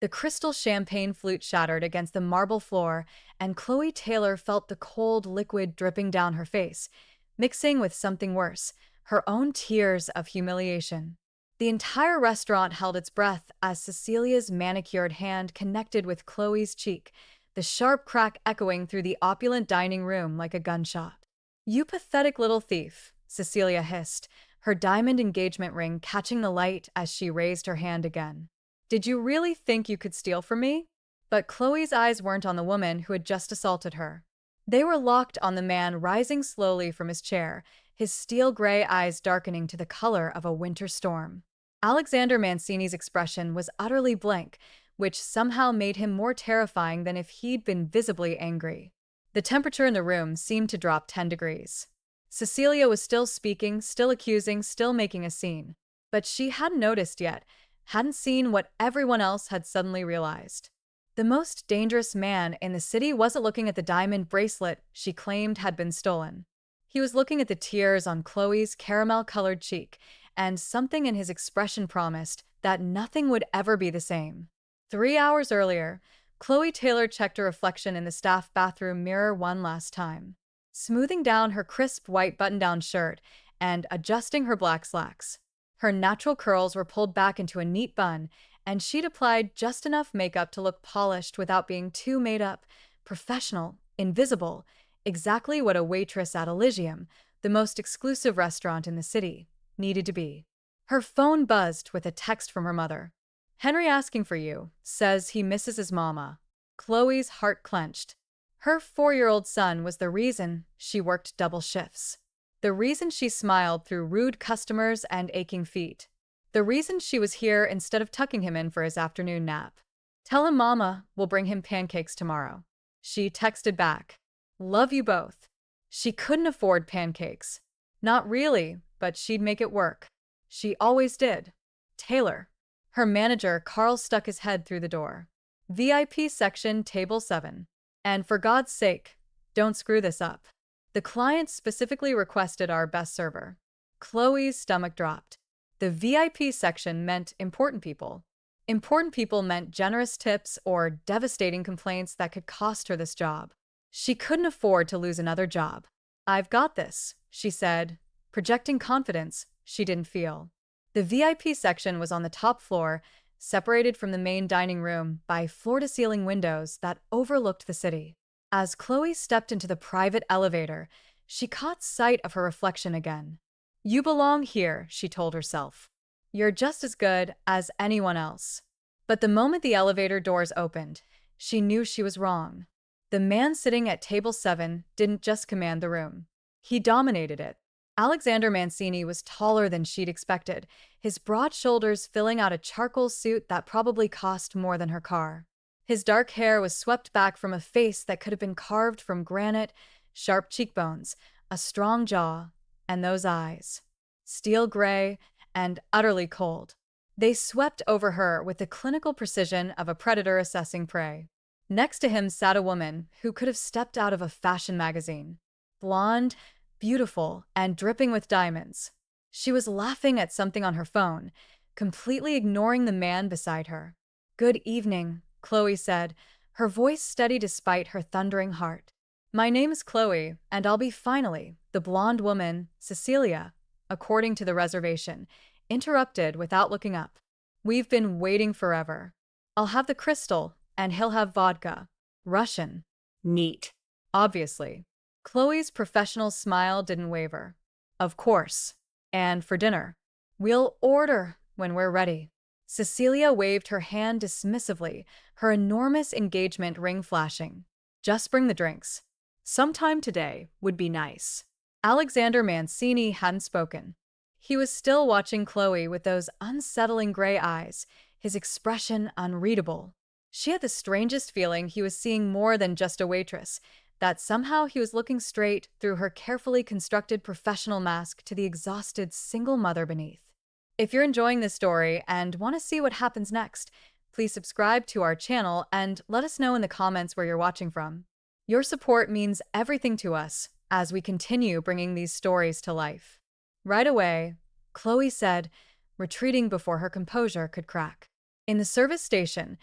The crystal champagne flute shattered against the marble floor, and Chloe Taylor felt the cold liquid dripping down her face, mixing with something worse, her own tears of humiliation. The entire restaurant held its breath as Cecilia's manicured hand connected with Chloe's cheek, the sharp crack echoing through the opulent dining room like a gunshot. "You pathetic little thief," Cecilia hissed, her diamond engagement ring catching the light as she raised her hand again. "Did you really think you could steal from me?" But Chloe's eyes weren't on the woman who had just assaulted her. They were locked on the man rising slowly from his chair, his steel gray eyes darkening to the color of a winter storm. Alexander Mancini's expression was utterly blank, which somehow made him more terrifying than if he'd been visibly angry. The temperature in the room seemed to drop 10 degrees. Cecilia was still speaking, still accusing, still making a scene. But she hadn't noticed yet, hadn't seen what everyone else had suddenly realized. The most dangerous man in the city wasn't looking at the diamond bracelet she claimed had been stolen. He was looking at the tears on Chloe's caramel-colored cheek, and something in his expression promised that nothing would ever be the same. 3 hours earlier, Chloe Taylor checked her reflection in the staff bathroom mirror one last time, smoothing down her crisp white button-down shirt and adjusting her black slacks. Her natural curls were pulled back into a neat bun, and she'd applied just enough makeup to look polished without being too made up, professional, invisible, exactly what a waitress at Elysium, the most exclusive restaurant in the city, needed to be. Her phone buzzed with a text from her mother. "Henry asking for you, says he misses his mama." Chloe's heart clenched. Her 4-year-old son was the reason she worked double shifts. The reason she smiled through rude customers and aching feet. The reason she was here instead of tucking him in for his afternoon nap. "Tell him Mama will bring him pancakes tomorrow." She texted back. "Love you both." She couldn't afford pancakes. Not really, but she'd make it work. She always did. "Taylor." Her manager, Carl, stuck his head through the door. "VIP section, table 7. And for God's sake, don't screw this up. The client specifically requested our best server." Chloe's stomach dropped. The VIP section meant important people. Important people meant generous tips or devastating complaints that could cost her this job. She couldn't afford to lose another job. "I've got this," she said, projecting confidence she didn't feel. The VIP section was on the top floor, separated from the main dining room by floor-to-ceiling windows that overlooked the city. As Chloe stepped into the private elevator, she caught sight of her reflection again. "You belong here," she told herself. "You're just as good as anyone else." But the moment the elevator doors opened, she knew she was wrong. The man sitting at table 7 didn't just command the room. He dominated it. Alexander Mancini was taller than she'd expected, his broad shoulders filling out a charcoal suit that probably cost more than her car. His dark hair was swept back from a face that could have been carved from granite, sharp cheekbones, a strong jaw, and those eyes. Steel gray and utterly cold. They swept over her with the clinical precision of a predator assessing prey. Next to him sat a woman who could have stepped out of a fashion magazine. Blonde, beautiful, and dripping with diamonds. She was laughing at something on her phone, completely ignoring the man beside her. "Good evening," Chloe said, her voice steady despite her thundering heart. "My name's Chloe, and I'll be finally," the blonde woman, Cecilia, according to the reservation, interrupted without looking up. "We've been waiting forever. I'll have the crystal, and he'll have vodka. Russian." Neat. Obviously. Chloe's professional smile didn't waver. "Of course. And for dinner. We'll order when we're ready." Cecilia waved her hand dismissively, her enormous engagement ring flashing. "Just bring the drinks. Sometime today would be nice." Alexander Mancini hadn't spoken. He was still watching Chloe with those unsettling gray eyes, his expression unreadable. She had the strangest feeling he was seeing more than just a waitress, that somehow he was looking straight through her carefully constructed professional mask to the exhausted single mother beneath. If you're enjoying this story and want to see what happens next, please subscribe to our channel and let us know in the comments where you're watching from. Your support means everything to us as we continue bringing these stories to life. "Right away," Chloe said, retreating before her composure could crack. In the service station,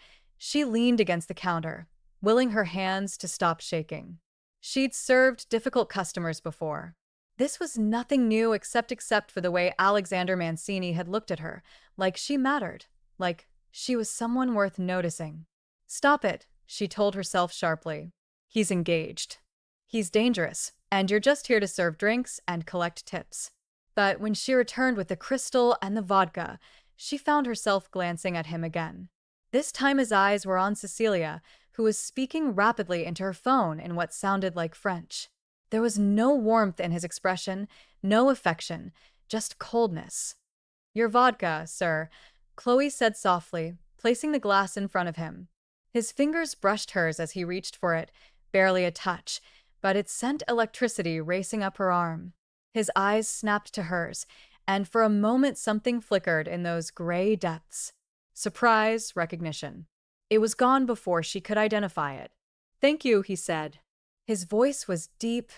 She leaned against the counter, willing her hands to stop shaking. She'd served difficult customers before. This was nothing new except for the way Alexander Mancini had looked at her, like she mattered, like she was someone worth noticing. Stop it, she told herself sharply. He's engaged. He's dangerous, and you're just here to serve drinks and collect tips. But when she returned with the crystal and the vodka, she found herself glancing at him again. This time his eyes were on Cecilia, who was speaking rapidly into her phone in what sounded like French. There was no warmth in his expression, no affection, just coldness. Your vodka, sir, Chloe said softly, placing the glass in front of him. His fingers brushed hers as he reached for it, barely a touch, but it sent electricity racing up her arm. His eyes snapped to hers, and for a moment something flickered in those gray depths. Surprise, recognition. It was gone before she could identify it. Thank you, he said. His voice was deep,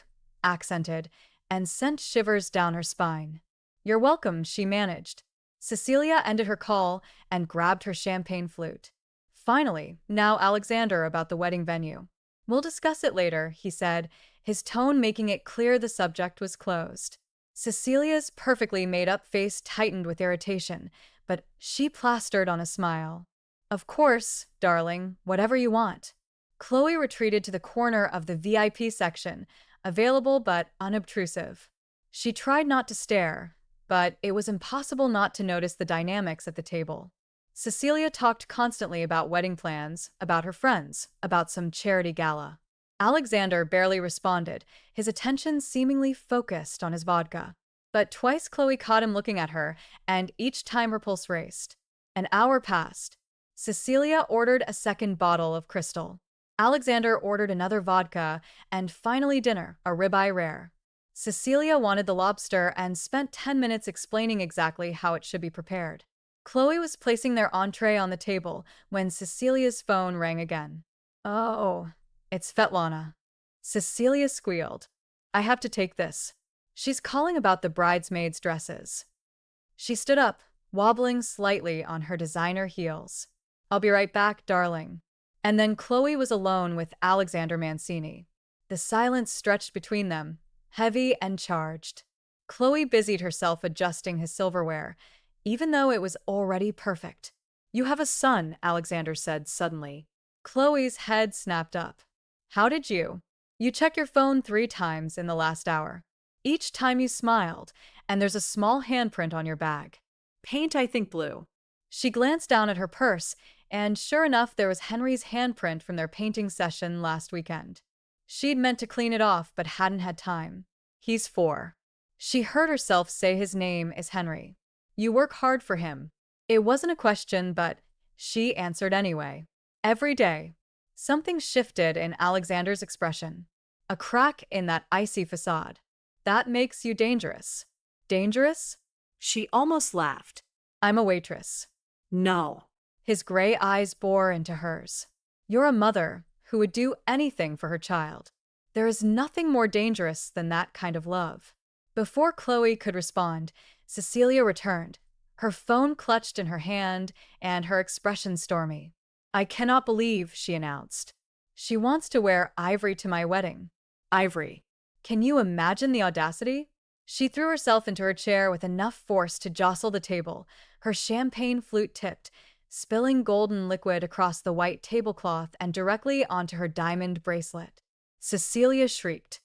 accented, and sent shivers down her spine. You're welcome, she managed. Cecilia ended her call and grabbed her champagne flute. Finally, now Alexander about the wedding venue. We'll discuss it later, he said, his tone making it clear the subject was closed. Cecilia's perfectly made-up face tightened with irritation, but she plastered on a smile. Of course, darling, whatever you want. Chloe retreated to the corner of the VIP section, available but unobtrusive. She tried not to stare, but it was impossible not to notice the dynamics at the table. Cecilia talked constantly about wedding plans, about her friends, about some charity gala. Alexander barely responded, his attention seemingly focused on his vodka. But twice Chloe caught him looking at her, and each time her pulse raced. An hour passed. Cecilia ordered a second bottle of crystal. Alexander ordered another vodka, and finally dinner, a ribeye rare. Cecilia wanted the lobster and spent 10 minutes explaining exactly how it should be prepared. Chloe was placing their entree on the table when Cecilia's phone rang again. Oh, it's Svetlana. Cecilia squealed. I have to take this. She's calling about the bridesmaids' dresses. She stood up, wobbling slightly on her designer heels. I'll be right back, darling. And then Chloe was alone with Alexander Mancini. The silence stretched between them, heavy and charged. Chloe busied herself adjusting his silverware, even though it was already perfect. You have a son, Alexander said suddenly. Chloe's head snapped up. How did you? You checked your phone 3 times in the last hour. Each time you smiled, and there's a small handprint on your bag. Paint, I think blue. She glanced down at her purse, and sure enough, there was Henry's handprint from their painting session last weekend. She'd meant to clean it off, but hadn't had time. He's 4. She heard herself say his name is Henry. You work hard for him. It wasn't a question, but she answered anyway. Every day. Something shifted in Alexander's expression. A crack in that icy facade. That makes you dangerous. Dangerous? She almost laughed. I'm a waitress. No. His gray eyes bore into hers. You're a mother who would do anything for her child. There is nothing more dangerous than that kind of love. Before Chloe could respond, Cecilia returned, her phone clutched in her hand and her expression stormy. I cannot believe, she announced. She wants to wear ivory to my wedding. Ivory. Can you imagine the audacity? She threw herself into her chair with enough force to jostle the table, her champagne flute tipped, spilling golden liquid across the white tablecloth and directly onto her diamond bracelet. Cecilia shrieked.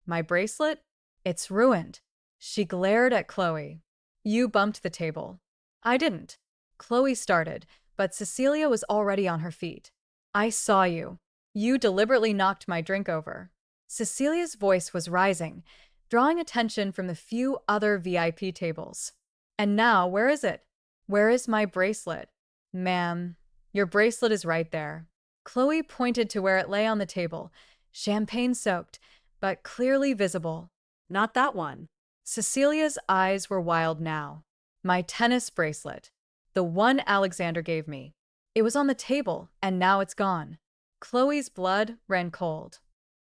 My bracelet? It's ruined. She glared at Chloe. You bumped the table. I didn't. Chloe started, but Cecilia was already on her feet. I saw you. You deliberately knocked my drink over. Cecilia's voice was rising, drawing attention from the few other VIP tables. And now, where is it? Where is my bracelet? Ma'am, your bracelet is right there. Chloe pointed to where it lay on the table, champagne-soaked, but clearly visible. Not that one. Cecilia's eyes were wild now. My tennis bracelet. The one Alexander gave me. It was on the table, and now it's gone. Chloe's blood ran cold.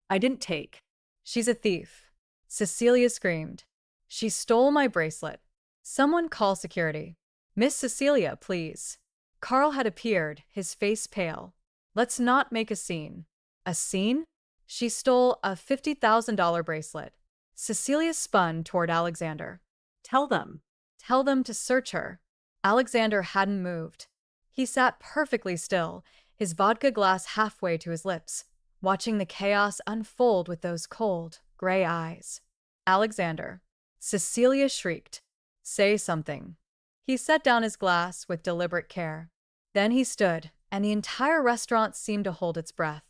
I didn't take. She's a thief. Cecilia screamed. She stole my bracelet. Someone call security. Miss Cecilia, please. Carl had appeared, his face pale. Let's not make a scene. A scene? She stole a $50,000 bracelet. Cecilia spun toward Alexander. Tell them. Tell them to search her. Alexander hadn't moved. He sat perfectly still, his vodka glass halfway to his lips, watching the chaos unfold with those cold, gray eyes. Alexander. Cecilia shrieked. Say something. He set down his glass with deliberate care. Then he stood, and the entire restaurant seemed to hold its breath.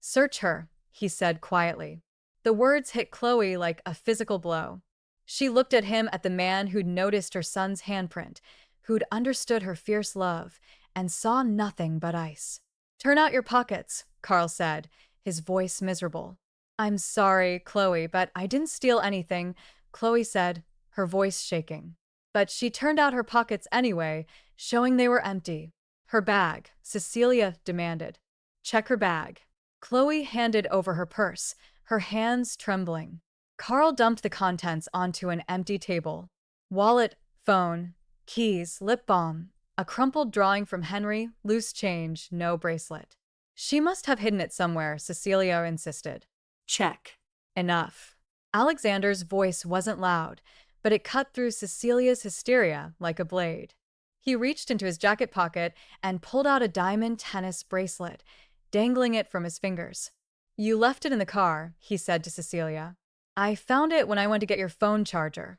Search her, he said quietly. The words hit Chloe like a physical blow. She looked at him, at the man who'd noticed her son's handprint, who'd understood her fierce love, and saw nothing but ice. Turn out your pockets, Carl said, his voice miserable. I'm sorry, Chloe, but I didn't steal anything, Chloe said, her voice shaking. But she turned out her pockets anyway, showing they were empty. Her bag, Cecilia demanded. Check her bag. Chloe handed over her purse, her hands trembling. Carl dumped the contents onto an empty table. Wallet, phone, keys, lip balm, a crumpled drawing from Henry, loose change, no bracelet. She must have hidden it somewhere, Cecilia insisted. Check. Enough. Alexander's voice wasn't loud, but it cut through Cecilia's hysteria like a blade. He reached into his jacket pocket and pulled out a diamond tennis bracelet, dangling it from his fingers. You left it in the car, he said to Cecilia. I found it when I went to get your phone charger.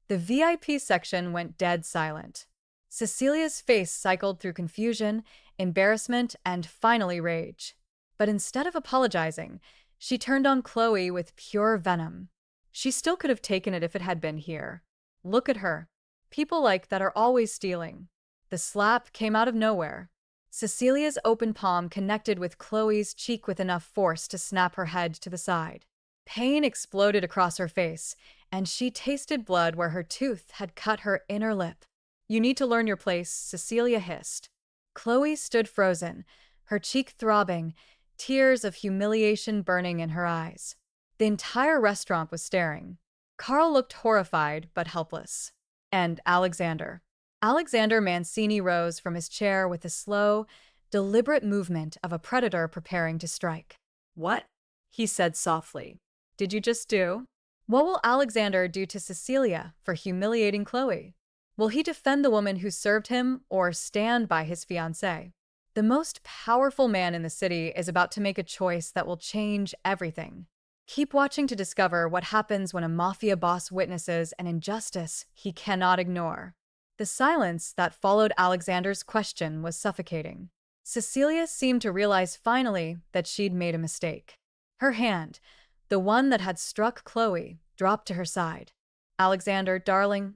The VIP section went dead silent. Cecilia's face cycled through confusion, embarrassment, and finally rage. But instead of apologizing, she turned on Chloe with pure venom. She still could have taken it if it had been here. Look at her. People like that are always stealing. The slap came out of nowhere. Cecilia's open palm connected with Chloe's cheek with enough force to snap her head to the side. Pain exploded across her face, and she tasted blood where her tooth had cut her inner lip. You need to learn your place, Cecilia hissed. Chloe stood frozen, her cheek throbbing, tears of humiliation burning in her eyes. The entire restaurant was staring. Carl looked horrified but helpless. And Alexander. Alexander Mancini rose from his chair with the slow, deliberate movement of a predator preparing to strike. What? He said softly. Did you just do? What will Alexander do to Cecilia for humiliating Chloe? Will he defend the woman who served him or stand by his fiancée? The most powerful man in the city is about to make a choice that will change everything. Keep watching to discover what happens when a mafia boss witnesses an injustice he cannot ignore. The silence that followed Alexander's question was suffocating. Cecilia seemed to realize finally that she'd made a mistake. Her hand, the one that had struck Chloe, dropped to her side. Alexander, darling,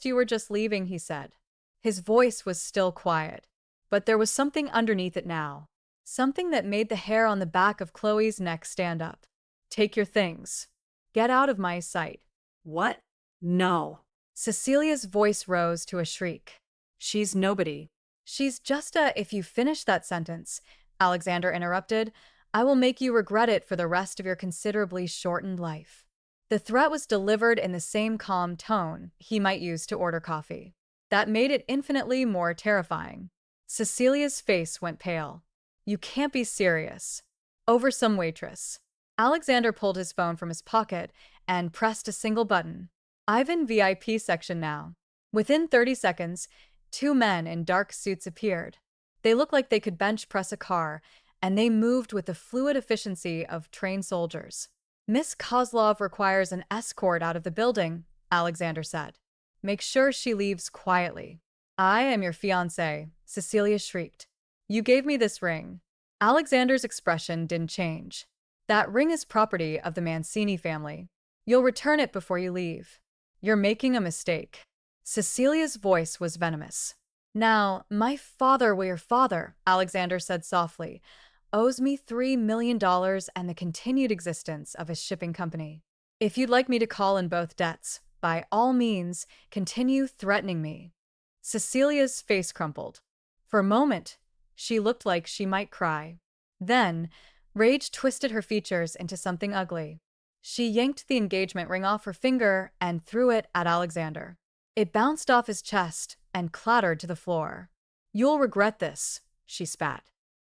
you were just leaving, he said. His voice was still quiet, but there was something underneath it now. Something that made the hair on the back of Chloe's neck stand up. Take your things. Get out of my sight. What? No. Cecilia's voice rose to a shriek. She's nobody. She's just a— If you finish that sentence, Alexander interrupted, I will make you regret it for the rest of your considerably shortened life. The threat was delivered in the same calm tone he might use to order coffee. That made it infinitely more terrifying. Cecilia's face went pale. You can't be serious. Over some waitress. Alexander pulled his phone from his pocket and pressed a single button. Ivan VIP section now. Within 30 seconds, two men in dark suits appeared. They looked like they could bench press a car, and they moved with the fluid efficiency of trained soldiers. Miss Kozlov requires an escort out of the building, Alexander said. Make sure she leaves quietly. I am your fiancé, Cecilia shrieked. You gave me this ring. Alexander's expression didn't change. That ring is property of the Mancini family. You'll return it before you leave. You're making a mistake. Cecilia's voice was venomous. Now, my father, your father, Alexander said softly, owes me $3 million and the continued existence of his shipping company. If you'd like me to call in both debts, by all means, continue threatening me. Cecilia's face crumpled. For a moment, she looked like she might cry. Then, rage twisted her features into something ugly. She yanked the engagement ring off her finger and threw it at Alexander. It bounced off his chest and clattered to the floor. You'll regret this, she spat.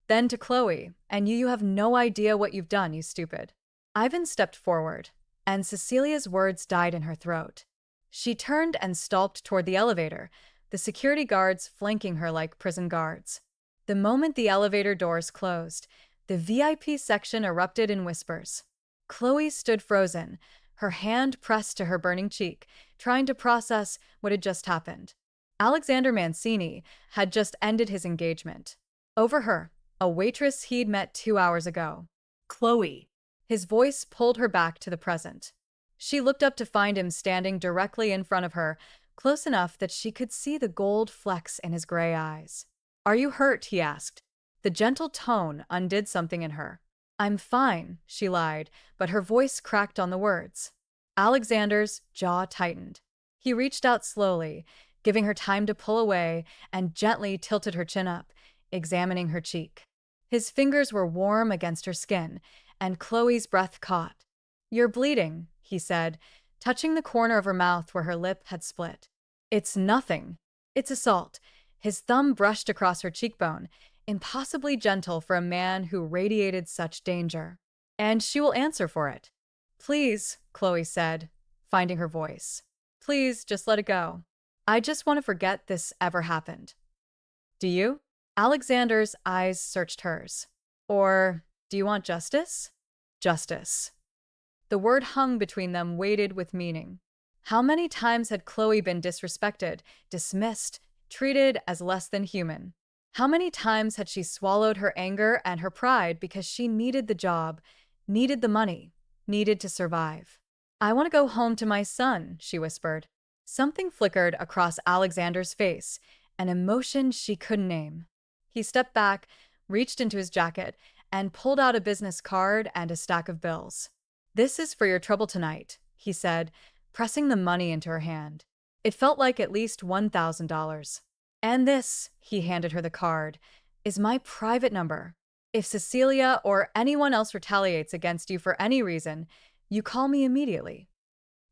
Then to Chloe, and you have no idea what you've done, you stupid. Ivan stepped forward, and Cecilia's words died in her throat. She turned and stalked toward the elevator, the security guards flanking her like prison guards. The moment the elevator doors closed, the VIP section erupted in whispers. Chloe stood frozen, her hand pressed to her burning cheek, trying to process what had just happened. Alexander Mancini had just ended his engagement. Over her, a waitress he'd met 2 hours ago. Chloe. His voice pulled her back to the present. She looked up to find him standing directly in front of her, close enough that she could see the gold flecks in his gray eyes. Are you hurt? He asked. The gentle tone undid something in her. I'm fine, she lied, but her voice cracked on the words. Alexander's jaw tightened. He reached out slowly, giving her time to pull away, and gently tilted her chin up, examining her cheek. His fingers were warm against her skin, and Chloe's breath caught. You're bleeding, he said, touching the corner of her mouth where her lip had split. It's nothing. It's assault. His thumb brushed across her cheekbone, impossibly gentle for a man who radiated such danger. And she will answer for it. Please, Chloe said, finding her voice. Please, just let it go. I just want to forget this ever happened. Do you? Alexander's eyes searched hers. Or, do you want justice? Justice. The word hung between them, weighted with meaning. How many times had Chloe been disrespected, dismissed, treated as less than human? How many times had she swallowed her anger and her pride because she needed the job, needed the money, needed to survive? I want to go home to my son, she whispered. Something flickered across Alexander's face, an emotion she couldn't name. He stepped back, reached into his jacket, and pulled out a business card and a stack of bills. This is for your trouble tonight, he said, pressing the money into her hand. It felt like at least $1,000. And this, he handed her the card, is my private number. If Cecilia or anyone else retaliates against you for any reason, you call me immediately.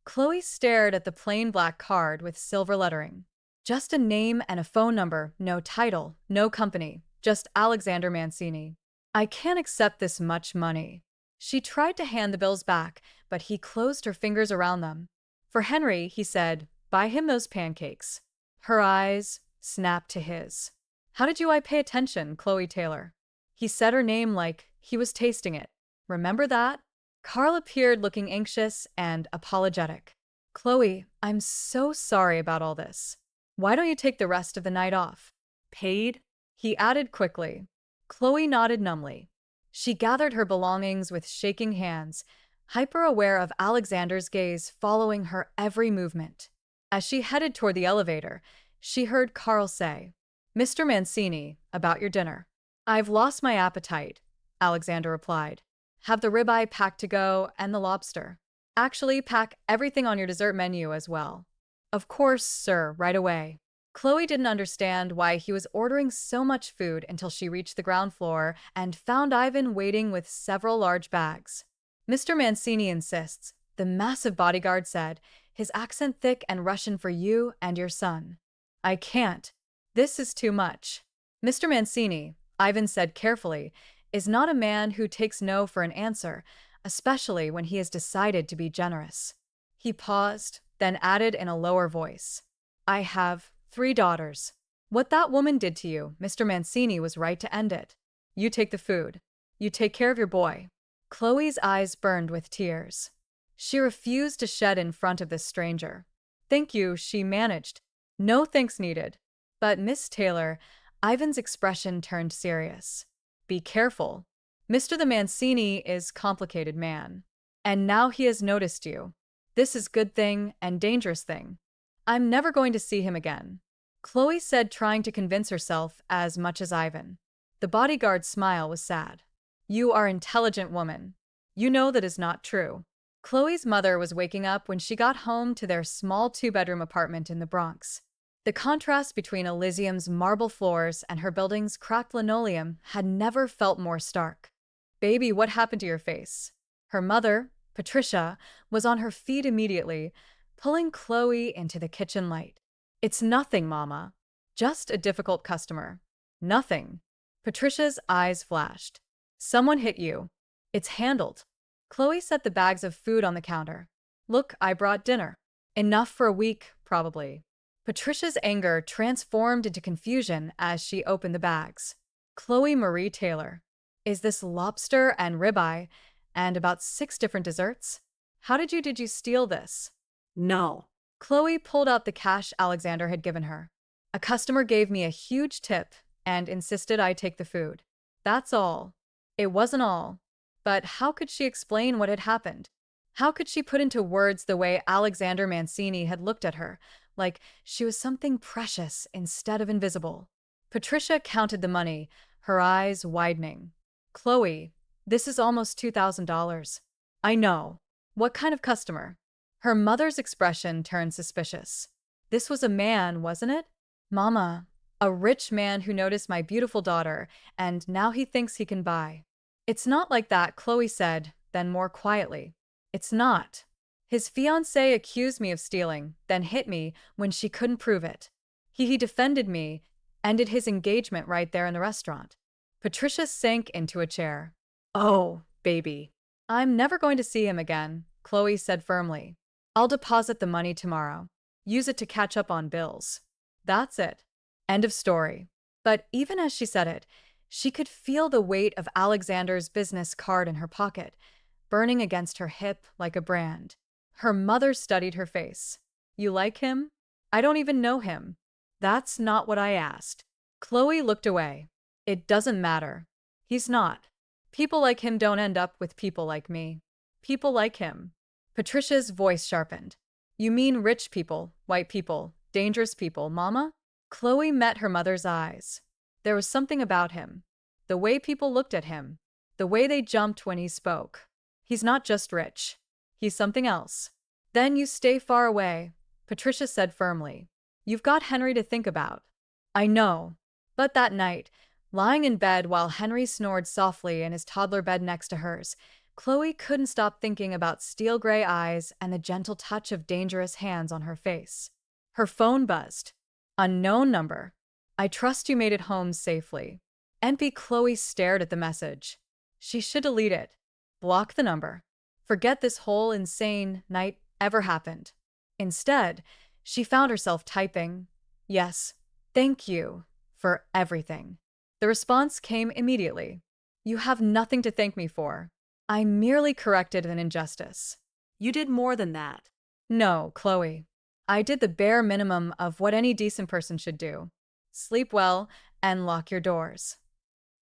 Chloe stared at the plain black card with silver lettering. Just a name and a phone number, no title, no company, just Alexander Mancini. I can't accept this much money. She tried to hand the bills back, but he closed her fingers around them. For Henry, he said, buy him those pancakes. Her eyes snapped to his. How did I pay attention, Chloe Taylor? He said her name like he was tasting it. Remember that? Carl appeared looking anxious and apologetic. Chloe, I'm so sorry about all this. Why don't you take the rest of the night off? Paid? He added quickly. Chloe nodded numbly. She gathered her belongings with shaking hands, hyper-aware of Alexander's gaze following her every movement. As she headed toward the elevator, she heard Carl say, Mr. Mancini, about your dinner. I've lost my appetite, Alexander replied. Have the ribeye packed to go and the lobster. Actually, pack everything on your dessert menu as well. Of course, sir, right away. Chloe didn't understand why he was ordering so much food until she reached the ground floor and found Ivan waiting with several large bags. Mr. Mancini insists, the massive bodyguard said, his accent thick and Russian for you and your son. I can't. This is too much. Mr. Mancini, Ivan said carefully, is not a man who takes no for an answer, especially when he has decided to be generous. He paused, then added in a lower voice, I have 3 daughters. What that woman did to you, Mr. Mancini was right to end it. You take the food. You take care of your boy. Chloe's eyes burned with tears. She refused to shed in front of this stranger. Thank you, she managed. No thanks needed. But Miss Taylor, Ivan's expression turned serious. Be careful. Mr. the Mancini is complicated man. And now he has noticed you. This is good thing and dangerous thing. I'm never going to see him again. Chloe said, trying to convince herself as much as Ivan. The bodyguard's smile was sad. You are an intelligent woman. You know that is not true. Chloe's mother was waking up when she got home to their small 2-bedroom apartment in the Bronx. The contrast between Elysium's marble floors and her building's cracked linoleum had never felt more stark. Baby, what happened to your face? Her mother, Patricia, was on her feet immediately, pulling Chloe into the kitchen light. It's nothing, Mama. Just a difficult customer. Nothing. Patricia's eyes flashed. Someone hit you. It's handled. Chloe set the bags of food on the counter. Look, I brought dinner. Enough for a week, probably. Patricia's anger transformed into confusion as she opened the bags. Chloe Marie Taylor. Is this lobster and ribeye and about 6 different desserts? How did you steal this? No. Chloe pulled out the cash Alexander had given her. A customer gave me a huge tip and insisted I take the food. That's all. It wasn't all. But how could she explain what had happened? How could she put into words the way Alexander Mancini had looked at her, like she was something precious instead of invisible? Patricia counted the money, her eyes widening. Chloe, this is almost $2,000. I know. What kind of customer? Her mother's expression turned suspicious. This was a man, wasn't it? Mama, a rich man who noticed my beautiful daughter, and now he thinks he can buy. It's not like that, Chloe said, then more quietly. It's not. His fiancée accused me of stealing, then hit me when she couldn't prove it. He defended me, ended his engagement right there in the restaurant. Patricia sank into a chair. Oh, baby. I'm never going to see him again, Chloe said firmly. I'll deposit the money tomorrow. Use it to catch up on bills. That's it. End of story. But even as she said it, she could feel the weight of Alexander's business card in her pocket, burning against her hip like a brand. Her mother studied her face. You like him? I don't even know him. That's not what I asked. Chloe looked away. It doesn't matter. He's not. People like him don't end up with people like me. People like him. Patricia's voice sharpened. You mean rich people, white people, dangerous people, Mama? Chloe met her mother's eyes. There was something about him. The way people looked at him. The way they jumped when he spoke. He's not just rich. He's something else. Then you stay far away, Patricia said firmly. You've got Henry to think about. I know. But that night, lying in bed while Henry snored softly in his toddler bed next to hers, Chloe couldn't stop thinking about steel gray eyes and the gentle touch of dangerous hands on her face. Her phone buzzed. Unknown number. I trust you made it home safely. NP Chloe stared at the message. She should delete it. Block the number. Forget this whole insane night ever happened. Instead, she found herself typing, Yes, thank you for everything. The response came immediately. You have nothing to thank me for. I merely corrected an injustice. You did more than that. No, Chloe. I did the bare minimum of what any decent person should do. Sleep well and lock your doors.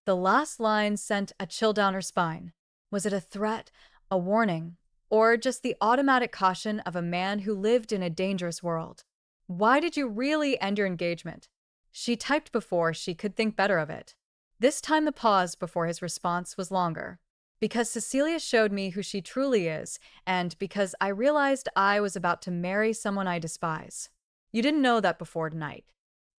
The last line sent a chill down her spine. Was it a threat, a warning, or just the automatic caution of a man who lived in a dangerous world? Why did you really end your engagement? She typed before she could think better of it. This time the pause before his response was longer. Because Cecilia showed me who she truly is, and because I realized I was about to marry someone I despise. You didn't know that before tonight.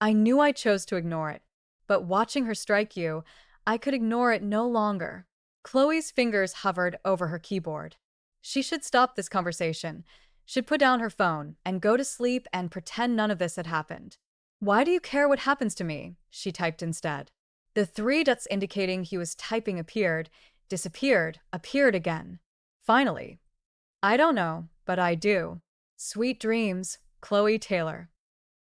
I knew I chose to ignore it, but watching her strike you, I could ignore it no longer. Chloe's fingers hovered over her keyboard. She should stop this conversation, should put down her phone, and go to sleep and pretend none of this had happened. Why do you care what happens to me? She typed instead. The 3 dots indicating he was typing appeared, disappeared, appeared again. Finally. I don't know, but I do. Sweet dreams, Chloe Taylor.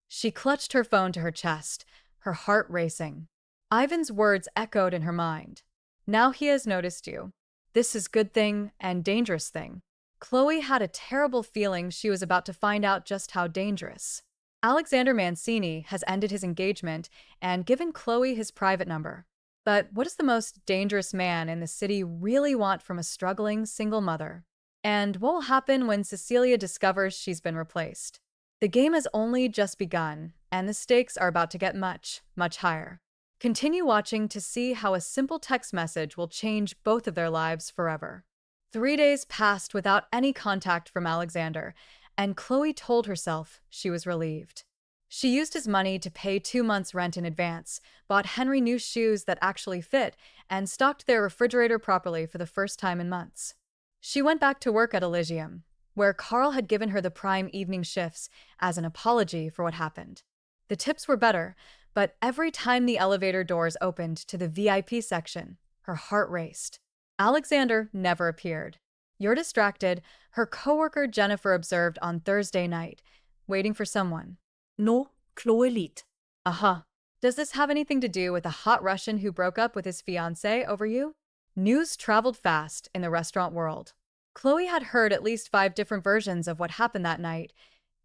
She clutched her phone to her chest, her heart racing. Ivan's words echoed in her mind. Now he has noticed you. This is good thing and dangerous thing. Chloe had a terrible feeling she was about to find out just how dangerous. Alexander Mancini has ended his engagement and given Chloe his private number. But what does the most dangerous man in the city really want from a struggling single mother? And what will happen when Cecilia discovers she's been replaced? The game has only just begun, and the stakes are about to get much, much higher. Continue watching to see how a simple text message will change both of their lives forever. 3 days passed without any contact from Alexander, and Chloe told herself she was relieved. She used his money to pay 2 months' rent in advance, bought Henry new shoes that actually fit, and stocked their refrigerator properly for the first time in months. She went back to work at Elysium, where Carl had given her the prime evening shifts as an apology for what happened. The tips were better, but every time the elevator doors opened to the VIP section, her heart raced. Alexander never appeared. "You're distracted," her coworker Jennifer observed on Thursday night, waiting for someone. No, Chloe lit. Aha. Does this have anything to do with a hot Russian who broke up with his fiancée over you? News traveled fast in the restaurant world. Chloe had heard at least 5 different versions of what happened that night,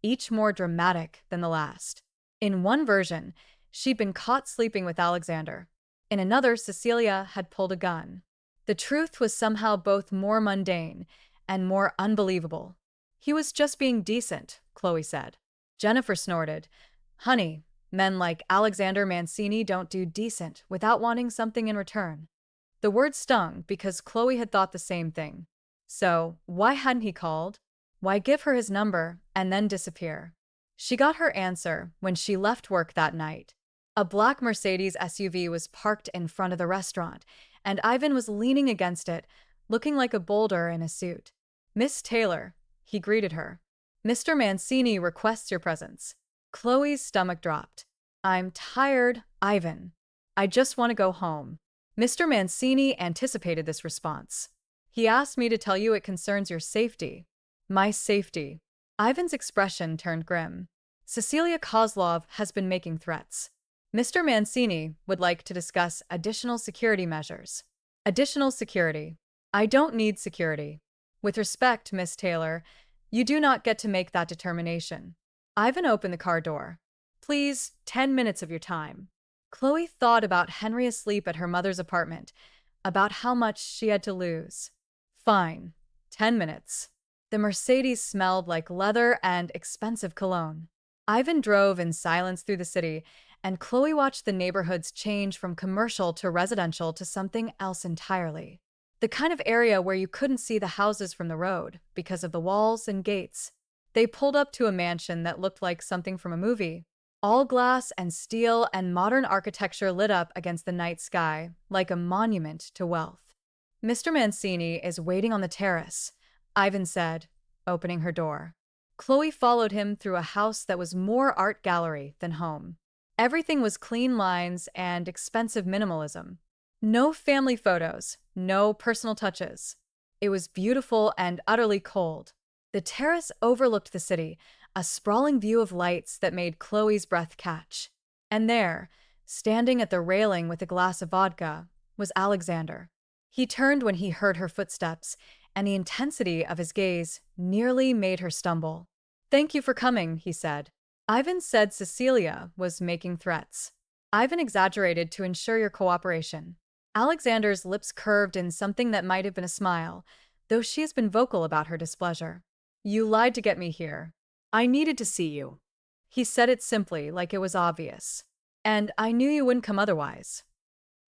each more dramatic than the last. In one version, she'd been caught sleeping with Alexander. In another, Cecilia had pulled a gun. The truth was somehow both more mundane and more unbelievable. "He was just being decent," Chloe said. Jennifer snorted. "Honey, men like Alexander Mancini don't do decent without wanting something in return." The word stung because Chloe had thought the same thing. So, why hadn't he called? Why give her his number and then disappear? She got her answer when she left work that night. A black Mercedes SUV was parked in front of the restaurant, and Ivan was leaning against it, looking like a boulder in a suit. "Miss Taylor," he greeted her. "Mr. Mancini requests your presence." Chloe's stomach dropped. "I'm tired, Ivan. I just want to go home." Mr. Mancini anticipated this response. "He asked me to tell you it concerns your safety." "My safety." Ivan's expression turned grim. "Cecilia Kozlov has been making threats. Mr. Mancini would like to discuss additional security measures." "Additional security. I don't need security. With respect, Miss Taylor, you do not get to make that determination." Ivan opened the car door. "Please, 10 minutes of your time." Chloe thought about Henry asleep at her mother's apartment, about how much she had to lose. "Fine. 10 minutes." The Mercedes smelled like leather and expensive cologne. Ivan drove in silence through the city, and Chloe watched the neighborhoods change from commercial to residential to something else entirely. The kind of area where you couldn't see the houses from the road because of the walls and gates. They pulled up to a mansion that looked like something from a movie. All glass and steel and modern architecture lit up against the night sky, like a monument to wealth. "Mr. Mancini is waiting on the terrace," Ivan said, opening her door. Chloe followed him through a house that was more art gallery than home. Everything was clean lines and expensive minimalism. No family photos, no personal touches. It was beautiful and utterly cold. The terrace overlooked the city, a sprawling view of lights that made Chloe's breath catch. And there, standing at the railing with a glass of vodka, was Alexander. He turned when he heard her footsteps, and the intensity of his gaze nearly made her stumble. "Thank you for coming," he said. "Ivan said Cecilia was making threats." "Ivan exaggerated to ensure your cooperation." Alexander's lips curved in something that might have been a smile, though she has been vocal about her displeasure. "You lied to get me here." I needed to see you. He said it simply, like it was obvious. "And I knew you wouldn't come otherwise."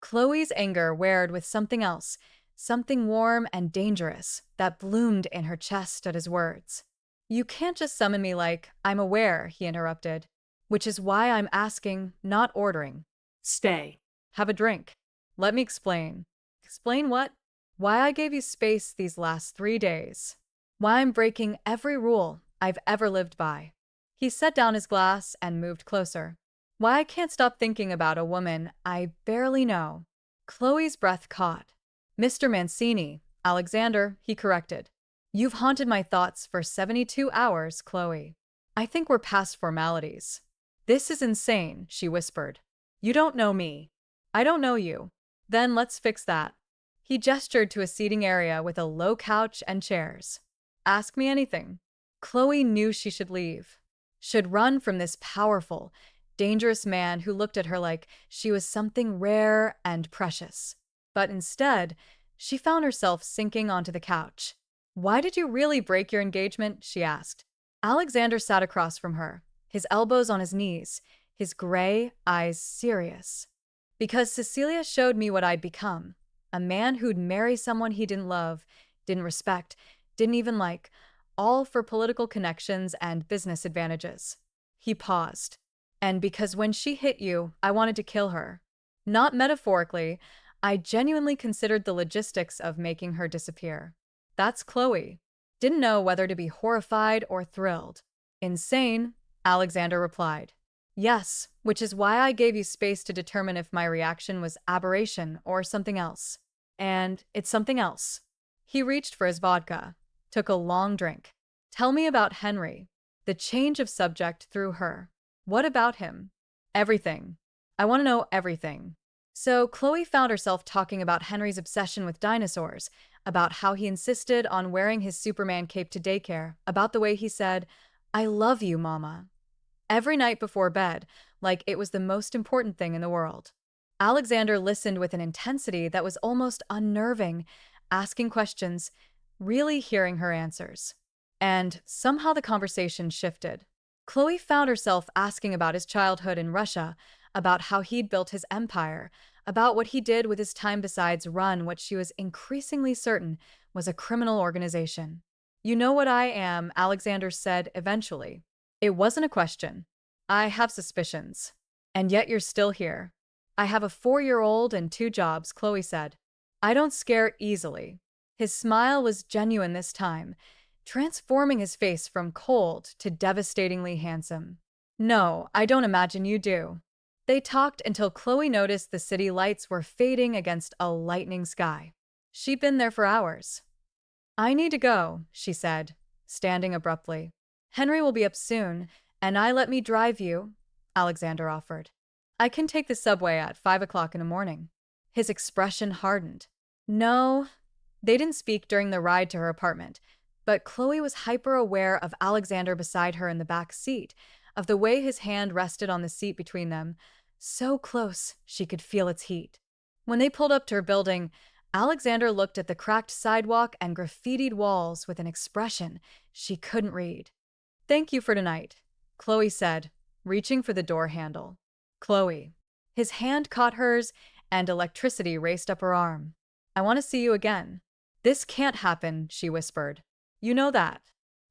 Chloe's anger warred with something else, something warm and dangerous, that bloomed in her chest at his words. "You can't just summon me like, I'm aware," he interrupted. "Which is why I'm asking, not ordering." Stay. "Have a drink. Let me explain." "Explain what?" "Why I gave you space these last 3 days. Why I'm breaking every rule I've ever lived by." He set down his glass and moved closer. "Why I can't stop thinking about a woman I barely know." Chloe's breath caught. "Mr. Mancini, Alexander," he corrected. "You've haunted my thoughts for 72 hours, Chloe. I think we're past formalities." "This is insane," she whispered. "You don't know me. I don't know you. Then let's fix that." He gestured to a seating area with a low couch and chairs. "Ask me anything." Chloe knew she should leave. Should run from this powerful, dangerous man who looked at her like she was something rare and precious. But instead, she found herself sinking onto the couch. "Why did you really break your engagement?" she asked. Alexander sat across from her, his elbows on his knees, his gray eyes serious. "Because Cecilia showed me what I'd become. A man who'd marry someone he didn't love, didn't respect, didn't even like, all for political connections and business advantages." He paused. "And because when she hit you, I wanted to kill her. Not metaphorically, I genuinely considered the logistics of making her disappear." That's Chloe. Didn't know whether to be horrified or thrilled. "Insane," Alexander replied. Yes, which is why I gave you space to determine if my reaction was aberration or something else. And it's something else. He reached for his vodka, took a long drink. Tell me about Henry. The change of subject threw her. What about him? Everything. I want to know everything. So Chloe found herself talking about Henry's obsession with dinosaurs, about how he insisted on wearing his Superman cape to daycare, about the way he said, I love you, Mama, every night before bed, like it was the most important thing in the world. Alexander listened with an intensity that was almost unnerving, asking questions, really hearing her answers. And somehow the conversation shifted. Chloe found herself asking about his childhood in Russia, about how he'd built his empire, about what he did with his time besides run what she was increasingly certain was a criminal organization. You know what I am, Alexander said eventually. It wasn't a question. I have suspicions. And yet you're still here. I have a 4-year-old and 2 jobs, Chloe said. I don't scare easily. His smile was genuine this time, transforming his face from cold to devastatingly handsome. No, I don't imagine you do. They talked until Chloe noticed the city lights were fading against a lightning sky. She'd been there for hours. I need to go, she said, standing abruptly. Henry will be up soon, and let me drive you, Alexander offered. I can take the subway at 5 o'clock in the morning. His expression hardened. No, they didn't speak during the ride to her apartment, but Chloe was hyper-aware of Alexander beside her in the back seat, of the way his hand rested on the seat between them, so close she could feel its heat. When they pulled up to her building, Alexander looked at the cracked sidewalk and graffitied walls with an expression she couldn't read. Thank you for tonight, Chloe said, reaching for the door handle. Chloe. His hand caught hers, and electricity raced up her arm. I want to see you again. This can't happen, she whispered. You know that.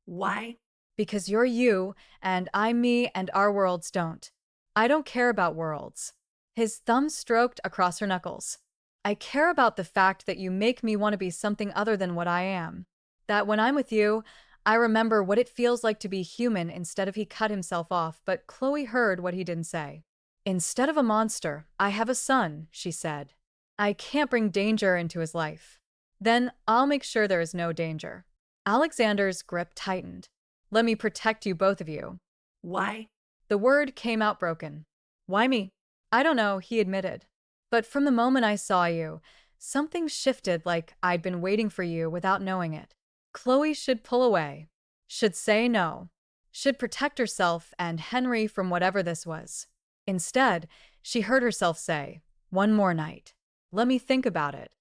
Why? Because you're you, and I'm me, and our worlds don't. I don't care about worlds. His thumb stroked across her knuckles. I care about the fact that you make me want to be something other than what I am. That when I'm with you, I remember what it feels like to be human instead of he cut himself off, but Chloe heard what he didn't say. Instead of a monster, I have a son, she said. I can't bring danger into his life. Then I'll make sure there is no danger. Alexander's grip tightened. Let me protect you, both of you. Why? The word came out broken. Why me? I don't know, he admitted. But from the moment I saw you, something shifted like I'd been waiting for you without knowing it. Chloe should pull away, should say no, should protect herself and Henry from whatever this was. Instead, she heard herself say, one more night. Let me think about it.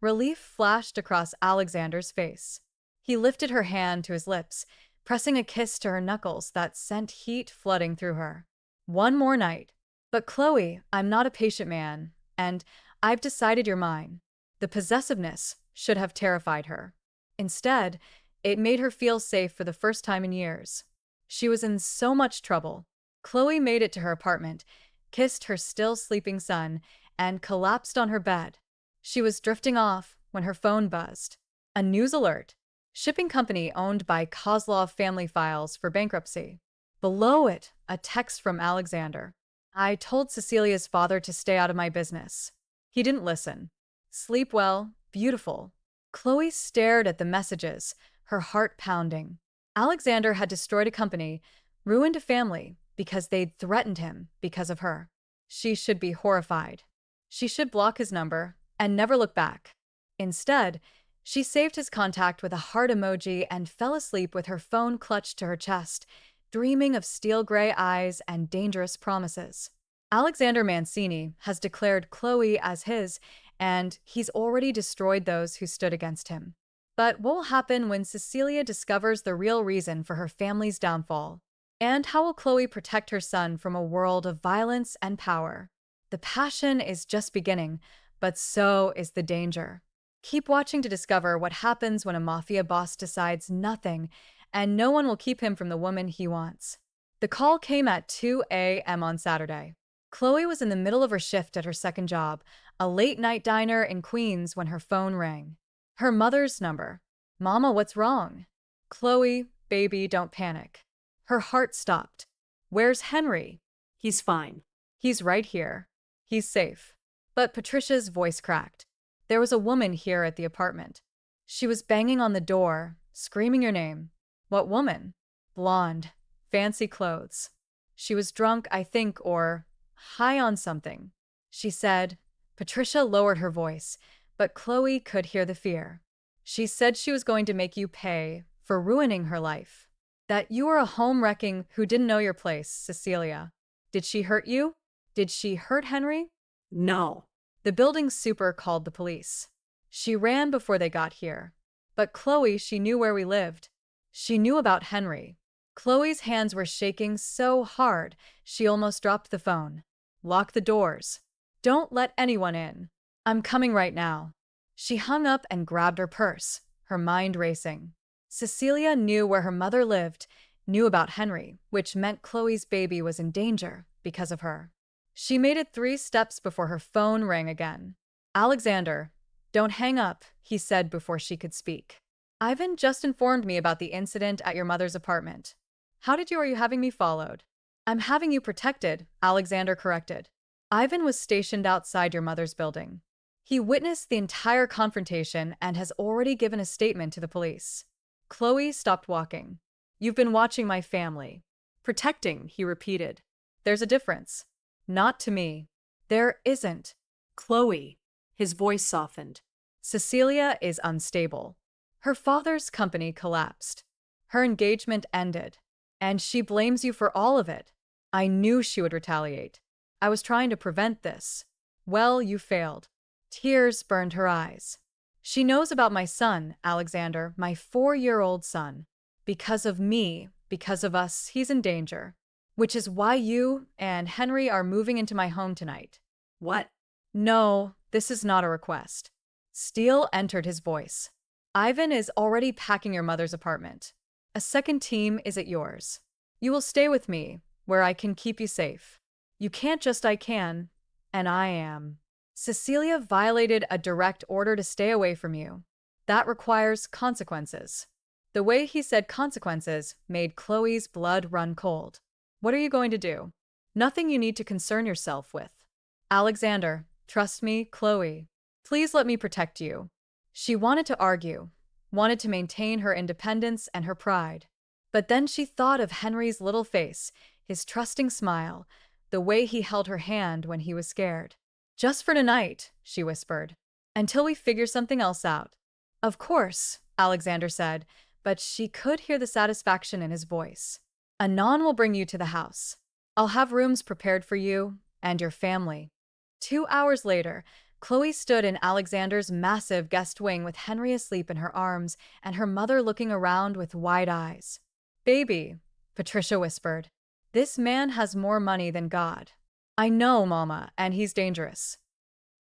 Relief flashed across Alexander's face. He lifted her hand to his lips, pressing a kiss to her knuckles that sent heat flooding through her. One more night. But Chloe, I'm not a patient man, and I've decided you're mine. The possessiveness should have terrified her. Instead, it made her feel safe for the first time in years. She was in so much trouble. Chloe made it to her apartment, kissed her still sleeping son, and collapsed on her bed. She was drifting off when her phone buzzed. A news alert. Shipping company owned by Kozlov family files for bankruptcy. Below it, a text from Alexander. I told Cecilia's father to stay out of my business. He didn't listen. Sleep well, beautiful. Chloe stared at the messages, her heart pounding. Alexander had destroyed a company, ruined a family, because they'd threatened him because of her. She should be horrified. She should block his number and never look back. Instead, she saved his contact with a heart emoji and fell asleep with her phone clutched to her chest, dreaming of steel gray eyes and dangerous promises. Alexander Mancini has declared Chloe as his, and he's already destroyed those who stood against him. But what will happen when Cecilia discovers the real reason for her family's downfall? And how will Chloe protect her son from a world of violence and power? The passion is just beginning, but so is the danger. Keep watching to discover what happens when a mafia boss decides nothing, and no one will keep him from the woman he wants. The call came at 2 a.m. on Saturday. Chloe was in the middle of her shift at her second job, a late-night diner in Queens, when her phone rang. Her mother's number. Mama, what's wrong? Chloe, baby, don't panic. Her heart stopped. Where's Henry? He's fine. He's right here. He's safe. But Patricia's voice cracked. There was a woman here at the apartment. She was banging on the door, screaming your name. What woman? Blonde. Fancy clothes. She was drunk, I think, or high on something. She said. Patricia lowered her voice, but Chloe could hear the fear. She said she was going to make you pay for ruining her life. That you were a home-wrecking who didn't know your place, Cecilia. Did she hurt you? Did she hurt Henry? No. The building super called the police. She ran before they got here. But Chloe, she knew where we lived. She knew about Henry. Chloe's hands were shaking so hard, she almost dropped the phone. Lock the doors. Don't let anyone in. I'm coming right now. She hung up and grabbed her purse, her mind racing. Cecilia knew where her mother lived, knew about Henry, which meant Chloe's baby was in danger because of her. She made it 3 steps before her phone rang again. Alexander, don't hang up, he said before she could speak. Ivan just informed me about the incident at your mother's apartment. How did you are you having me followed? I'm having you protected, Alexander corrected. Ivan was stationed outside your mother's building. He witnessed the entire confrontation and has already given a statement to the police. Chloe stopped walking. You've been watching my family. Protecting, he repeated. There's a difference. Not to me. There isn't. Chloe. His voice softened. Cecilia is unstable. Her father's company collapsed. Her engagement ended. And she blames you for all of it. I knew she would retaliate. I was trying to prevent this. Well, you failed. Tears burned her eyes. She knows about my son, Alexander, my 4-year-old son. Because of me, because of us, he's in danger. Which is why you and Henry are moving into my home tonight. What? No, this is not a request. Steele entered his voice. Ivan is already packing your mother's apartment. A second team is at yours. You will stay with me, where I can keep you safe. You can't just I can, and I am. Cecilia violated a direct order to stay away from you. That requires consequences. The way he said consequences made Chloe's blood run cold. What are you going to do? Nothing you need to concern yourself with. Alexander, trust me, Chloe. Please let me protect you. She wanted to argue, wanted to maintain her independence and her pride. But then she thought of Henry's little face, his trusting smile, the way he held her hand when he was scared. Just for tonight, she whispered, until we figure something else out. Of course, Alexander said, but she could hear the satisfaction in his voice. Anon will bring you to the house. I'll have rooms prepared for you and your family. 2 hours later, Chloe stood in Alexander's massive guest wing with Henry asleep in her arms and her mother looking around with wide eyes. Baby, Patricia whispered, this man has more money than God. I know, Mama, and he's dangerous.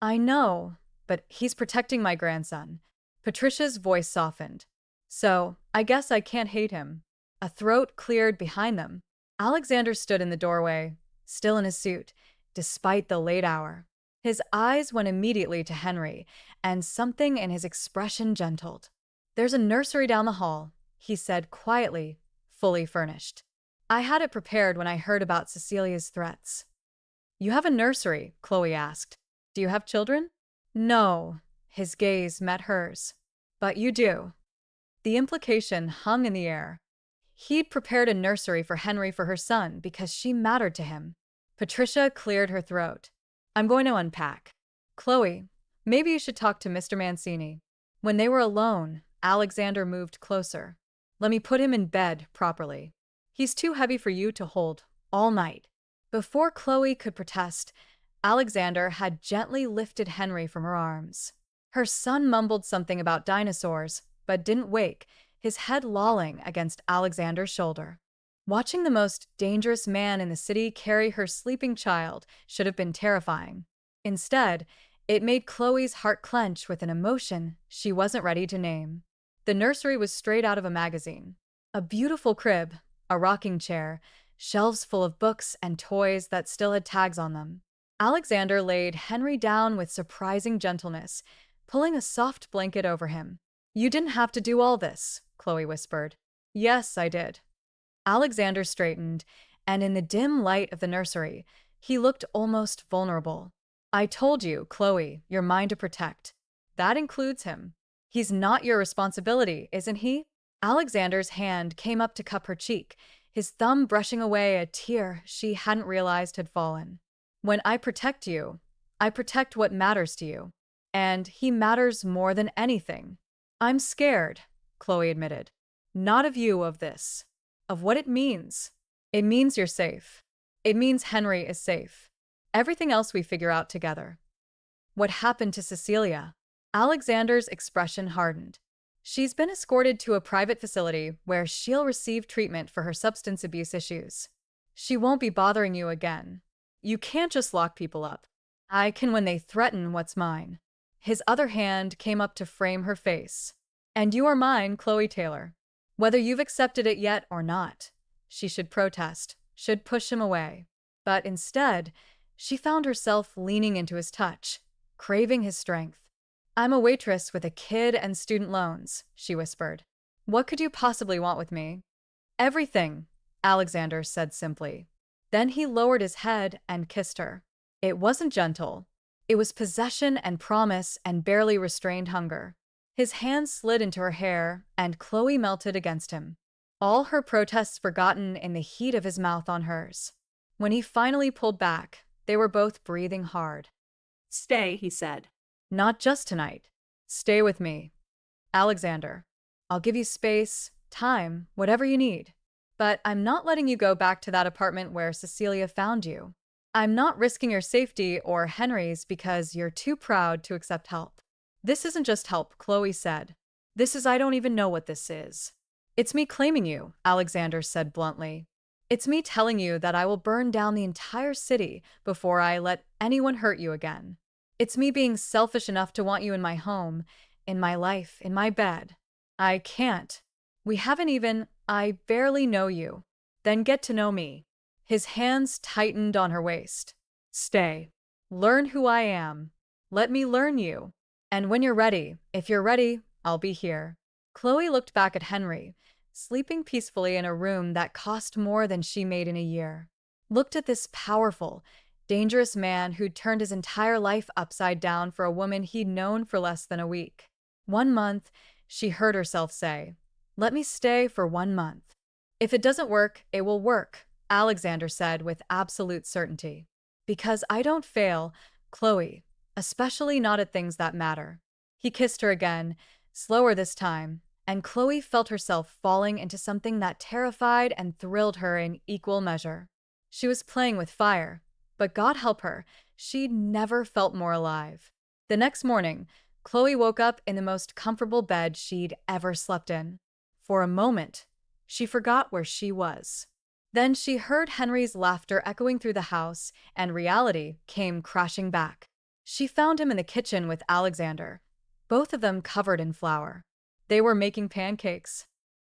I know, but he's protecting my grandson. Patricia's voice softened. So, I guess I can't hate him. A throat cleared behind them. Alexander stood in the doorway, still in his suit, despite the late hour. His eyes went immediately to Henry, and something in his expression gentled. There's a nursery down the hall, he said quietly, fully furnished. I had it prepared when I heard about Cecilia's threats. You have a nursery? Chloe asked. Do you have children? No. His gaze met hers. But you do. The implication hung in the air. He'd prepared a nursery for Henry for her son because she mattered to him. Patricia cleared her throat. I'm going to unpack. Chloe, maybe you should talk to Mr. Mancini. When they were alone, Alexander moved closer. Let me put him in bed properly. He's too heavy for you to hold all night. Before Chloe could protest, Alexander had gently lifted Henry from her arms. Her son mumbled something about dinosaurs, but didn't wake, his head lolling against Alexander's shoulder. Watching the most dangerous man in the city carry her sleeping child should have been terrifying. Instead, it made Chloe's heart clench with an emotion she wasn't ready to name. The nursery was straight out of a magazine. A beautiful crib, a rocking chair, shelves full of books and toys that still had tags on them. Alexander laid Henry down with surprising gentleness, pulling a soft blanket over him. You didn't have to do all this, Chloe whispered. Yes, I did. Alexander straightened, and in the dim light of the nursery, he looked almost vulnerable. I told you, Chloe, you're mine to protect. That includes him. He's not your responsibility, isn't he? Alexander's hand came up to cup her cheek, his thumb brushing away a tear she hadn't realized had fallen. When I protect you, I protect what matters to you. And he matters more than anything. I'm scared, Chloe admitted. Not of you, of this. Of what it means. It means you're safe. It means Henry is safe. Everything else we figure out together. What happened to Cecilia? Alexander's expression hardened. She's been escorted to a private facility where she'll receive treatment for her substance abuse issues. She won't be bothering you again. You can't just lock people up. I can when they threaten what's mine. His other hand came up to frame her face. And you are mine, Chloe Taylor. Whether you've accepted it yet or not. She should protest, should push him away. But instead, she found herself leaning into his touch, craving his strength. I'm a waitress with a kid and student loans, she whispered. What could you possibly want with me? Everything, Alexander said simply. Then he lowered his head and kissed her. It wasn't gentle. It was possession and promise and barely restrained hunger. His hand slid into her hair, and Chloe melted against him. All her protests forgotten in the heat of his mouth on hers. When he finally pulled back, they were both breathing hard. Stay, he said. Not just tonight. Stay with me. Alexander, I'll give you space, time, whatever you need. But I'm not letting you go back to that apartment where Cecilia found you. I'm not risking your safety or Henry's because you're too proud to accept help. This isn't just help, Chloe said. This is I don't even know what this is. It's me claiming you, Alexander said bluntly. It's me telling you that I will burn down the entire city before I let anyone hurt you again. It's me being selfish enough to want you in my home, in my life, in my bed. I can't. I barely know you. Then get to know me. His hands tightened on her waist. Stay. Learn who I am. Let me learn you. And when you're ready, if you're ready, I'll be here. Chloe looked back at Henry, sleeping peacefully in a room that cost more than she made in a year. Looked at this powerful, dangerous man who'd turned his entire life upside down for a woman he'd known for less than a week. 1 month, she heard herself say, let me stay for 1 month. If it doesn't work, it will work, Alexander said with absolute certainty. Because I don't fail, Chloe, especially not at things that matter. He kissed her again, slower this time, and Chloe felt herself falling into something that terrified and thrilled her in equal measure. She was playing with fire. But God help her, she'd never felt more alive. The next morning, Chloe woke up in the most comfortable bed she'd ever slept in. For a moment, she forgot where she was. Then she heard Henry's laughter echoing through the house, and reality came crashing back. She found him in the kitchen with Alexander, both of them covered in flour. They were making pancakes.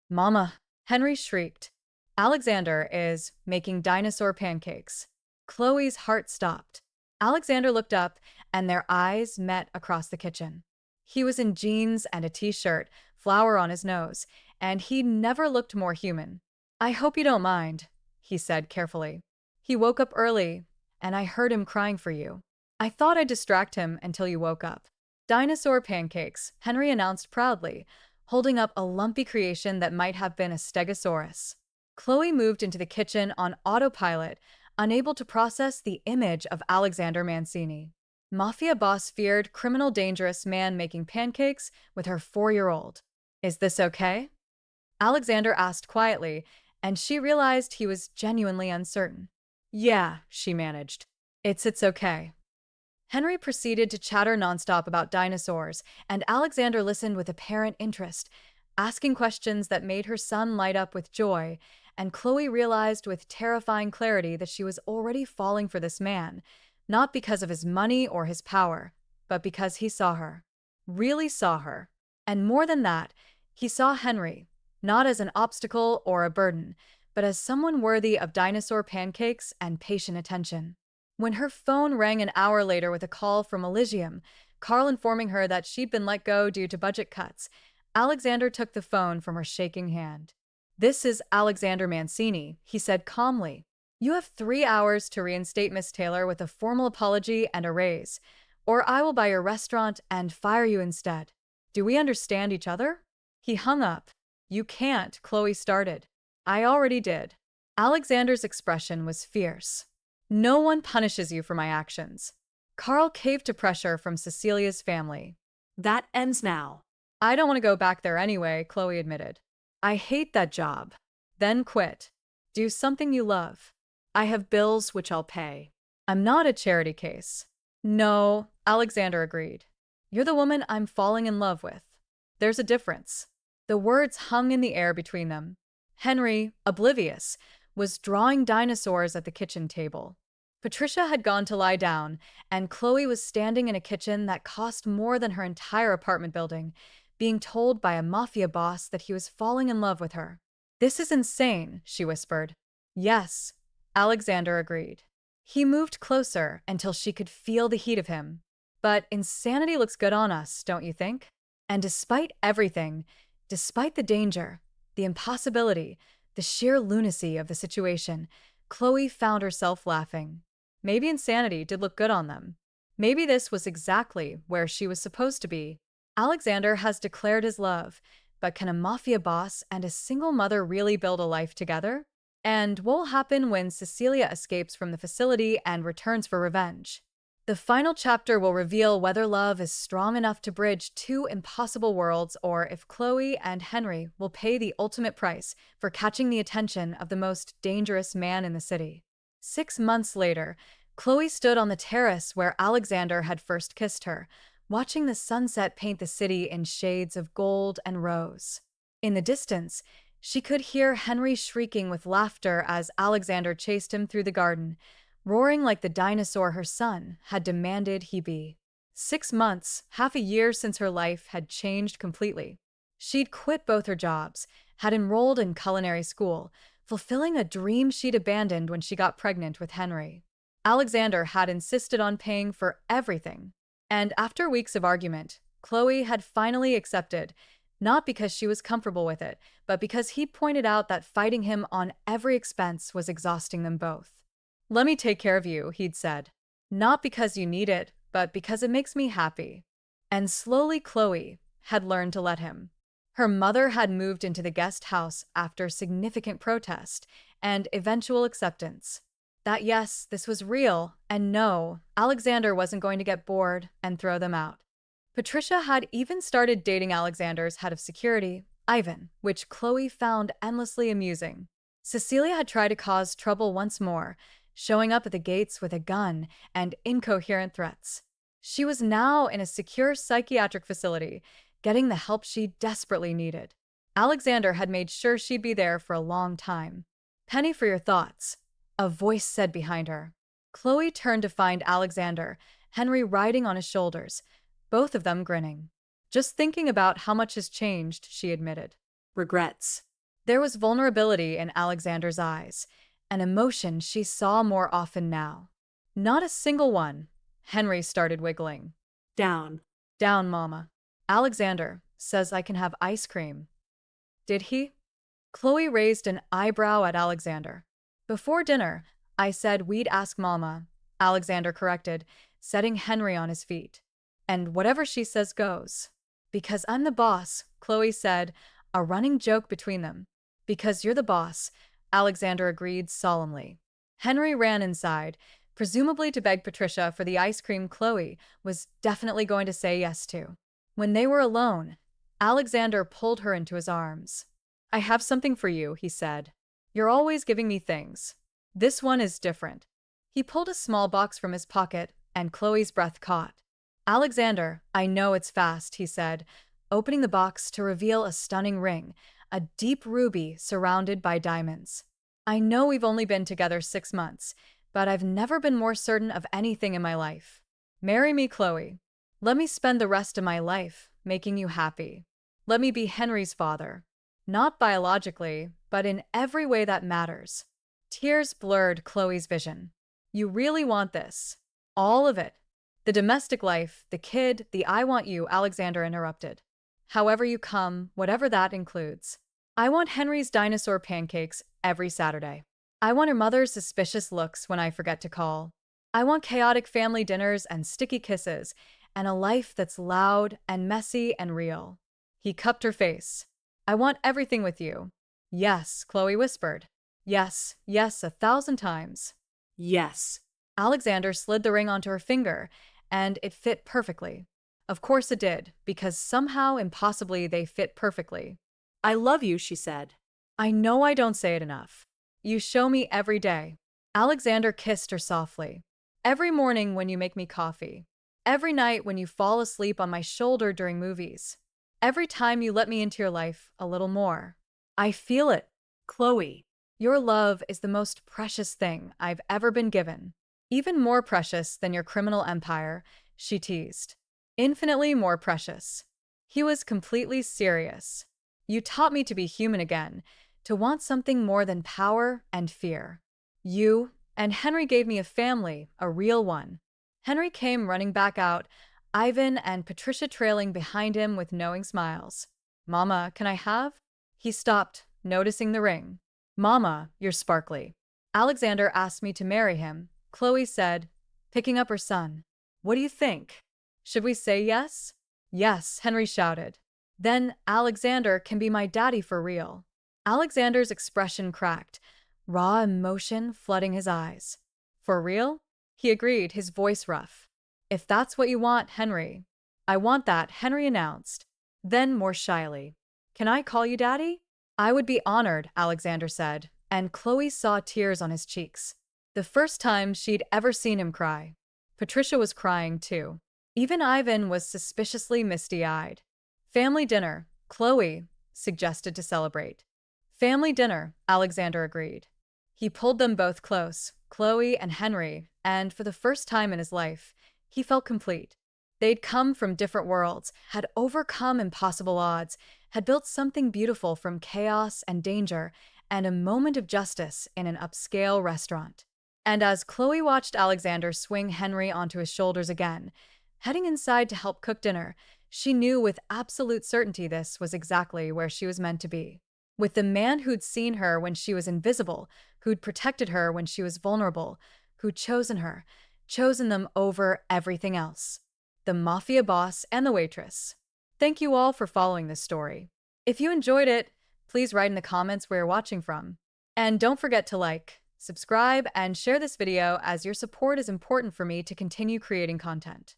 Mama, Henry shrieked. Alexander is making dinosaur pancakes. Chloe's heart stopped. Alexander looked up, and their eyes met across the kitchen. He was in jeans and a t-shirt, flour on his nose, and he never looked more human. I hope you don't mind, he said carefully. He woke up early, and I heard him crying for you. I thought I'd distract him until you woke up. Dinosaur pancakes, Henry announced proudly, holding up a lumpy creation that might have been a stegosaurus. Chloe moved into the kitchen on autopilot, unable to process the image of Alexander Mancini. Mafia boss feared criminal dangerous man making pancakes with her 4-year-old. Is this okay? Alexander asked quietly, and she realized he was genuinely uncertain. Yeah, she managed. It's okay. Henry proceeded to chatter nonstop about dinosaurs, and Alexander listened with apparent interest, asking questions that made her son light up with joy, and Chloe realized with terrifying clarity that she was already falling for this man, not because of his money or his power, but because he saw her. Really saw her. And more than that, he saw Henry, not as an obstacle or a burden, but as someone worthy of dinosaur pancakes and patient attention. When her phone rang an hour later with a call from Elysium, Carl informing her that she'd been let go due to budget cuts, Alexander took the phone from her shaking hand. This is Alexander Mancini, he said calmly. You have 3 hours to reinstate Miss Taylor with a formal apology and a raise, or I will buy your restaurant and fire you instead. Do we understand each other? He hung up. You can't, Chloe started. I already did. Alexander's expression was fierce. No one punishes you for my actions. Carl caved to pressure from Cecilia's family. That ends now. I don't want to go back there anyway, Chloe admitted. I hate that job. Then quit. Do something you love. I have bills which I'll pay. I'm not a charity case. No, Alexander agreed. You're the woman I'm falling in love with. There's a difference. The words hung in the air between them. Henry, oblivious, was drawing dinosaurs at the kitchen table. Patricia had gone to lie down, and Chloe was standing in a kitchen that cost more than her entire apartment building, being told by a Mafia boss that he was falling in love with her. This is insane, she whispered. Yes, Alexander agreed. He moved closer until she could feel the heat of him. But insanity looks good on us, don't you think? And despite everything, despite the danger, the impossibility, the sheer lunacy of the situation, Chloe found herself laughing. Maybe insanity did look good on them. Maybe this was exactly where she was supposed to be. Alexander has declared his love, but can a Mafia boss and a single mother really build a life together? And what will happen when Cecilia escapes from the facility and returns for revenge? The final chapter will reveal whether love is strong enough to bridge two impossible worlds, or if Chloe and Henry will pay the ultimate price for catching the attention of the most dangerous man in the city. 6 months later, Chloe stood on the terrace where Alexander had first kissed her, watching the sunset paint the city in shades of gold and rose. In the distance, she could hear Henry shrieking with laughter as Alexander chased him through the garden, roaring like the dinosaur her son had demanded he be. 6 months, half a year since her life had changed completely. She'd quit both her jobs, had enrolled in culinary school, fulfilling a dream she'd abandoned when she got pregnant with Henry. Alexander had insisted on paying for everything. And after weeks of argument, Chloe had finally accepted, not because she was comfortable with it, but because he pointed out that fighting him on every expense was exhausting them both. Let me take care of you, he'd said. Not because you need it, but because it makes me happy. And slowly Chloe had learned to let him. Her mother had moved into the guest house after significant protest and eventual acceptance. That yes, this was real, and no, Alexander wasn't going to get bored and throw them out. Patricia had even started dating Alexander's head of security, Ivan, which Chloe found endlessly amusing. Cecilia had tried to cause trouble once more, showing up at the gates with a gun and incoherent threats. She was now in a secure psychiatric facility, getting the help she desperately needed. Alexander had made sure she'd be there for a long time. Penny for your thoughts, a voice said behind her. Chloe turned to find Alexander, Henry riding on his shoulders, both of them grinning. Just thinking about how much has changed, she admitted. Regrets. There was vulnerability in Alexander's eyes, an emotion she saw more often now. Not a single one. Henry started wiggling. Down. Down, Mama. Alexander says I can have ice cream. Did he? Chloe raised an eyebrow at Alexander. Before dinner, I said we'd ask Mama, Alexander corrected, setting Henry on his feet. And whatever she says goes. Because I'm the boss, Chloe said, a running joke between them. Because you're the boss, Alexander agreed solemnly. Henry ran inside, presumably to beg Patricia for the ice cream Chloe was definitely going to say yes to. When they were alone, Alexander pulled her into his arms. I have something for you, he said. You're always giving me things. This one is different. He pulled a small box from his pocket, and Chloe's breath caught. Alexander, I know it's fast, he said, opening the box to reveal a stunning ring, a deep ruby surrounded by diamonds. I know we've only been together 6 months, but I've never been more certain of anything in my life. Marry me, Chloe. Let me spend the rest of my life making you happy. Let me be Henry's father. Not biologically, but in every way that matters. Tears blurred Chloe's vision. You really want this? All of it? The domestic life, the kid, the I want you, Alexander interrupted. However you come, whatever that includes. I want Henry's dinosaur pancakes every Saturday. I want her mother's suspicious looks when I forget to call. I want chaotic family dinners and sticky kisses, and a life that's loud and messy and real. He cupped her face. I want everything with you. Yes, Chloe whispered. Yes, yes, 1,000 times. Yes. Alexander slid the ring onto her finger, and it fit perfectly. Of course it did, because somehow, impossibly, they fit perfectly. I love you, she said. I know I don't say it enough. You show me every day. Alexander kissed her softly. Every morning when you make me coffee. Every night when you fall asleep on my shoulder during movies. Every time you let me into your life a little more. I feel it. Chloe. Your love is the most precious thing I've ever been given. Even more precious than your criminal empire, she teased. Infinitely more precious. He was completely serious. You taught me to be human again, to want something more than power and fear. You and Henry gave me a family, a real one. Henry came running back out, Ivan and Patricia trailing behind him with knowing smiles. Mama, can I have? He stopped, noticing the ring. Mama, you're sparkly. Alexander asked me to marry him, Chloe said, picking up her son. What do you think? Should we say yes? Yes, Henry shouted. Then Alexander can be my daddy for real. Alexander's expression cracked, raw emotion flooding his eyes. For real? He agreed, his voice rough. If that's what you want, Henry. I want that, Henry announced. Then more shyly. Can I call you daddy? I would be honored, Alexander said, and Chloe saw tears on his cheeks. The first time she'd ever seen him cry. Patricia was crying too. Even Ivan was suspiciously misty-eyed. Family dinner, Chloe suggested to celebrate. Family dinner, Alexander agreed. He pulled them both close, Chloe and Henry, and for the first time in his life, he felt complete. They'd come from different worlds, had overcome impossible odds, had built something beautiful from chaos and danger, and a moment of justice in an upscale restaurant. And as Chloe watched Alexander swing Henry onto his shoulders again, heading inside to help cook dinner, she knew with absolute certainty this was exactly where she was meant to be. With the man who'd seen her when she was invisible, who'd protected her when she was vulnerable, who'd chosen her, chosen them over everything else. The Mafia boss and the waitress. Thank you all for following this story. If you enjoyed it, please write in the comments where you're watching from. And don't forget to like, subscribe, and share this video as your support is important for me to continue creating content.